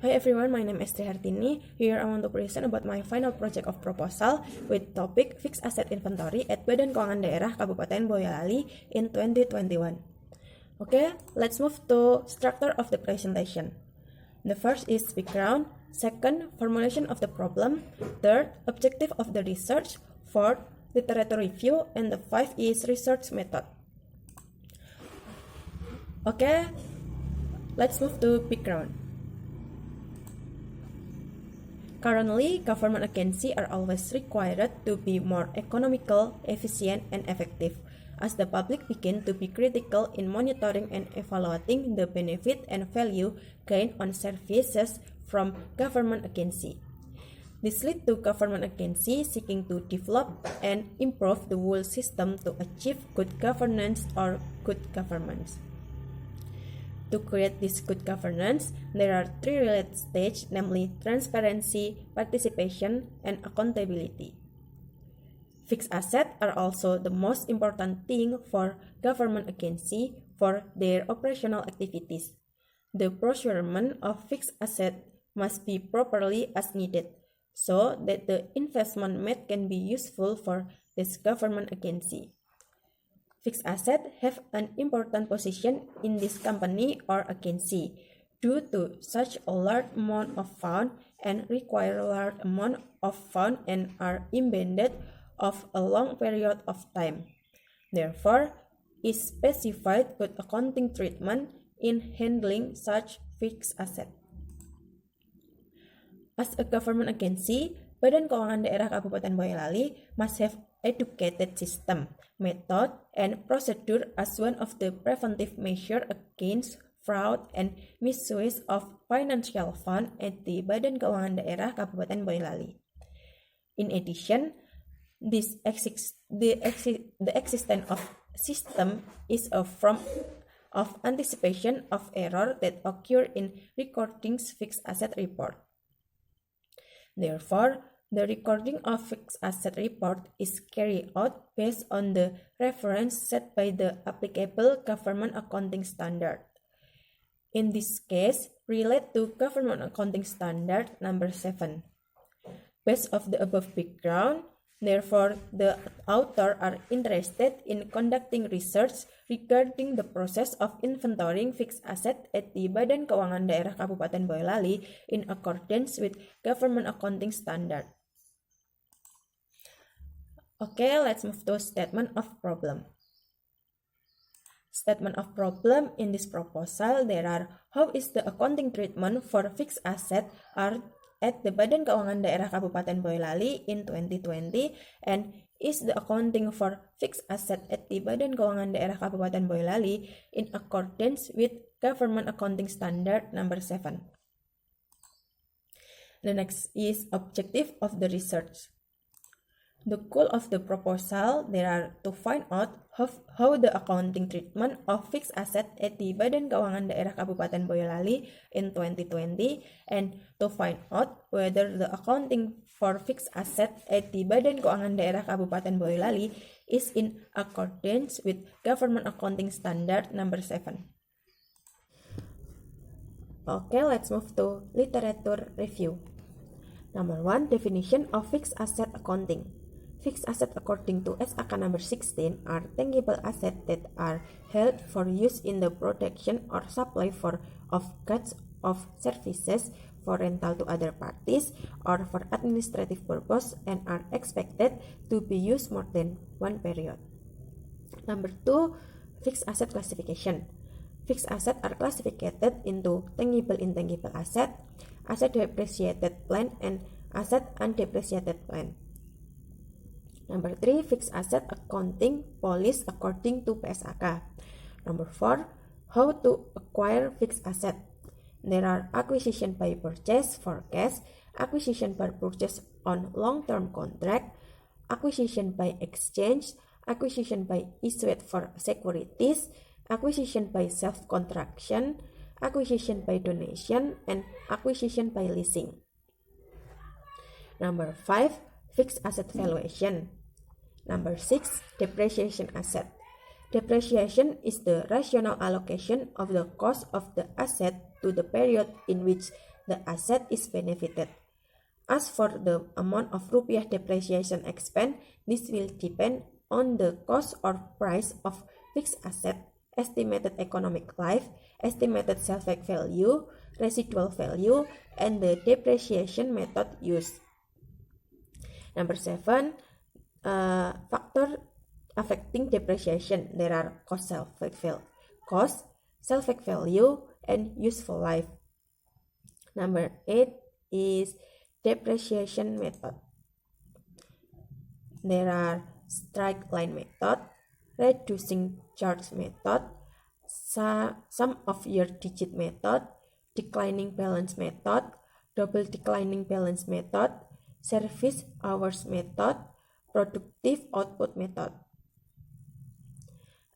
Hi everyone, my name is Trihartini. Here I want to present about my final project of proposal with topic Fixed Asset Inventory at Badan Keuangan Daerah Kabupaten Boyolali in 2021. Okay, let's move to structure of the presentation. The first is background, second, formulation of the problem, third, objective of the research, fourth, literature review, and the fifth is research method. Okay, let's move to background. Currently, government agencies are always required to be more economical, efficient, and effective, as the public begin to be critical in monitoring and evaluating the benefit and value gained on services from government agencies. This leads to government agencies seeking to develop and improve the whole system to achieve good governance or good governance. To create this good governance, there are three related stages, namely transparency, participation, and accountability. Fixed assets are also the most important thing for government agencies for their operational activities. The procurement of fixed assets must be properly as needed, so that the investment made can be useful for this government agency. Fixed assets have an important position in this company or agency due to such a large amount of funds and require a large amount of funds and are embedded of a long period of time. Therefore, is specified good accounting treatment in handling such fixed assets. As a government agency, Badan Keuangan Daerah Kabupaten Boyolali must have educated system, method, and procedure as one of the preventive measures against fraud and misuse of financial funds at the Badan Keuangan Daerah Kabupaten Boyolali. In addition, the existence of system is a form of anticipation of error that occur in recording fixed asset report. Therefore, the recording of fixed asset report is carried out based on the reference set by the applicable government accounting standard. In this case, relate to Government Accounting Standard number 7. Based on the above background, therefore, the author are interested in conducting research regarding the process of inventorying fixed assets at the Badan Keuangan Daerah Kabupaten Boyolali in accordance with Government Accounting Standard. Okay, let's move to statement of problem. Statement of problem in this proposal, there are how is the accounting treatment for fixed asset are at the Badan Keuangan Daerah Kabupaten Boyolali in 2020 and is the accounting for fixed asset at the Badan Keuangan Daerah Kabupaten Boyolali in accordance with Government Accounting Standard number 7. The next is objective of the research. The goal of the proposal there are to find out how the accounting treatment of fixed asset at the Badan Keuangan Daerah Kabupaten Boyolali in 2020 and to find out whether the accounting for fixed asset at the Badan Keuangan Daerah Kabupaten Boyolali is in accordance with Government Accounting Standard number 7. Okay, let's move to literature review. Number 1, definition of fixed asset accounting. Fixed assets according to SAK number 16 are tangible assets that are held for use in the production or supply of goods of services for rental to other parties or for administrative purpose and are expected to be used more than one period. Number 2, fixed asset classification. Fixed assets are classified into tangible intangible asset, asset depreciated plant, and asset undepreciated plant. Number 3, fixed asset accounting policy according to PSAK. Number 4, how to acquire fixed asset. There are acquisition by purchase for cash, acquisition by purchase on long-term contract, acquisition by exchange, acquisition by issued for securities, acquisition by self-contraction, acquisition by donation, and acquisition by leasing. Number 5, fixed asset valuation. Number 6, depreciation asset. Depreciation is the rational allocation of the cost of the asset to the period in which the asset is benefited. As for the amount of rupiah depreciation expense, this will depend on the cost or price of fixed asset, estimated economic life, estimated sell-back value, residual value, and the depreciation method used. Number 7, factor affecting depreciation. There are cost, sell-back value, and useful life. Number 8 is depreciation method. There are straight line method, reducing charge method, sum of year digit method, declining balance method, double declining balance method, service hours method, productive output method.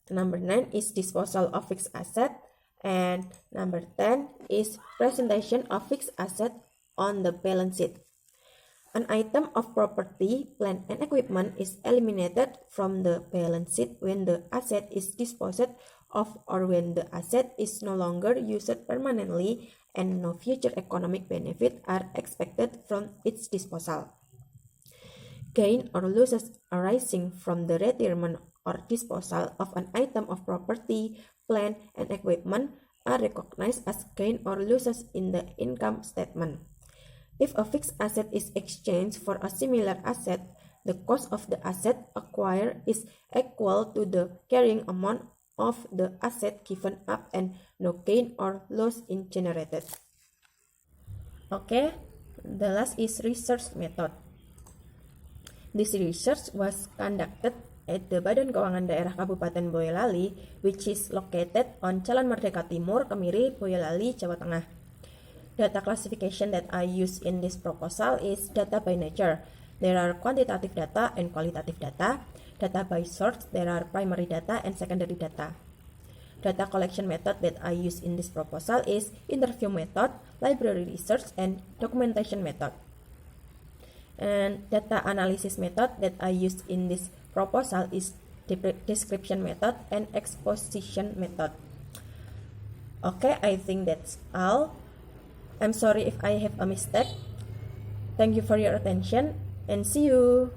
Number 9 is disposal of fixed asset, and number 10 is presentation of fixed asset on the balance sheet. An item of property, plant, and equipment is eliminated from the balance sheet when the asset is disposed of or when the asset is no longer used permanently and no future economic benefit are expected from its disposal. Gain or losses arising from the retirement or disposal of an item of property, plant, and equipment are recognized as gain or losses in the income statement. If a fixed asset is exchanged for a similar asset, the cost of the asset acquired is equal to the carrying amount of the asset given up and no gain or loss is generated. Okay, the last is research method. This research was conducted at the Badan Keuangan Daerah Kabupaten Boyolali, which is located on Jalan Merdeka Timur, Kemiri, Boyolali, Jawa Tengah. Data classification that I use in this proposal is data by nature. There are quantitative data and qualitative data. Data by source, there are primary data and secondary data. Data collection method that I use in this proposal is interview method, library research, and documentation method. And data analysis method that I used in this proposal is description method and exposition method. Okay, I think that's all. I'm sorry if I have a mistake. Thank you for your attention and see you.